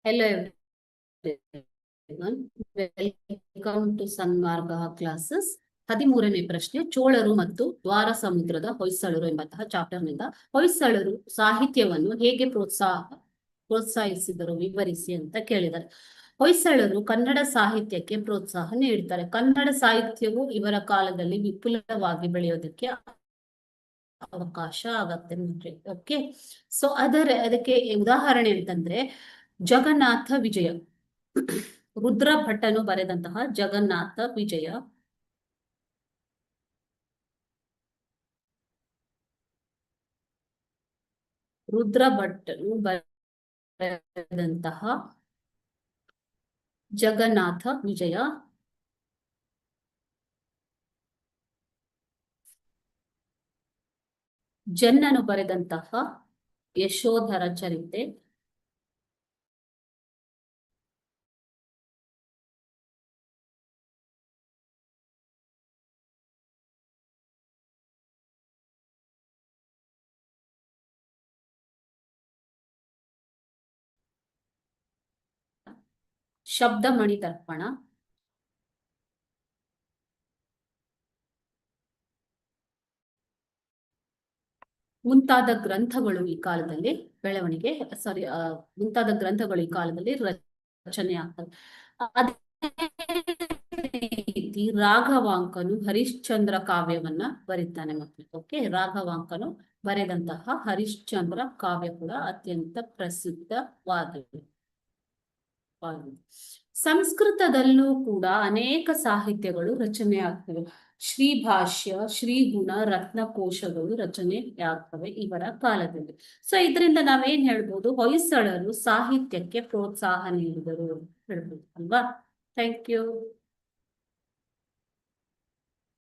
Hello everyone. Welcome to Sanmarga classes. 13ನೇ ಪ್ರಶ್ನೆ, ಚೋಳರು ಮತ್ತು ದ್ವಾರ ಸಮುದ್ರದ ಹೊಯ್ಸಳರು ಎಂಬಂತಹ ಚಾಪ್ಟರ್ ನಿಂದ ಹೊಯ್ಸಳರು ಸಾಹಿತ್ಯವನ್ನು ಹೇಗೆ ಪ್ರೋತ್ಸಾಹಿಸಿದರು ವಿವರಿಸಿ ಅಂತ ಕೇಳಿದ್ದಾರೆ. ಹೊಯ್ಸಳರು ಕನ್ನಡ ಸಾಹಿತ್ಯಕ್ಕೆ ಪ್ರೋತ್ಸಾಹ ನೀಡ್ತಾರೆ. ಕನ್ನಡ ಸಾಹಿತ್ಯವು ಇವರ ಕಾಲದಲ್ಲಿ ವಿಪುಲವಾಗಿ ಬೆಳೆಯೋದಕ್ಕೆ ಅವಕಾಶ ಆಗತ್ತೆ ನೋಡ್ರಿ. ಓಕೆ, ಸೊ ಅದಕ್ಕೆ ಉದಾಹರಣೆ ಅಂತಂದ್ರೆ ಜಗನ್ನಾಥ ವಿಜಯ, ರುದ್ರ ಭಟ್ಟನು ಬರೆದಂತಹ ಜಗನ್ನಾಥ ವಿಜಯ, ರುದ್ರ ಭಟ್ಟನು ಬರೆದಂತಹ ಜಗನ್ನಾಥ ವಿಜಯ, ಜನ್ನನು ಬರೆದಂತಹ ಯಶೋಧರ ಚರಿತೆ, ಶಬ್ದಮಣಿ ದರ್ಪಣ, ಮುಂತಾದ ಗ್ರಂಥಗಳು ಈ ಕಾಲದಲ್ಲಿ ಮುಂತಾದ ಗ್ರಂಥಗಳು ಈ ಕಾಲದಲ್ಲಿ ರಚನೆ ಆಗ್ತವೆ. ಅದೇ ರೀತಿ ರಾಘವಾಂಕನು ಹರಿಶ್ಚಂದ್ರ ಕಾವ್ಯವನ್ನ ಬರೀತಾನೆ ಮಕ್ಕಳು. ಓಕೆ, ರಾಘವಾಂಕನು ಬರೆದಂತಹ ಹರಿಶ್ಚಂದ್ರ ಕಾವ್ಯ ಕೂಡ ಅತ್ಯಂತ ಪ್ರಸಿದ್ಧವಾದದ್ದು. ಸಂಸ್ಕೃತದಲ್ಲೂ ಕೂಡ ಅನೇಕ ಸಾಹಿತ್ಯಗಳು ರಚನೆ ಆಗ್ತವೆ. ಶ್ರೀಭಾಷ್ಯ, ಶ್ರೀಗುಣ, ರತ್ನಕೋಶಗಳು ರಚನೆ ಆಗ್ತವೆ ಇವರ ಕಾಲದಲ್ಲಿ. ಸೊ ಇದರಿಂದ ನಾವೇನ್ ಹೇಳ್ಬೋದು, ಹೊಯ್ಸಳರು ಸಾಹಿತ್ಯಕ್ಕೆ ಪ್ರೋತ್ಸಾಹ ನೀಡಿದರು ಹೇಳ್ಬೋದು ಅಲ್ವಾ. Thank you.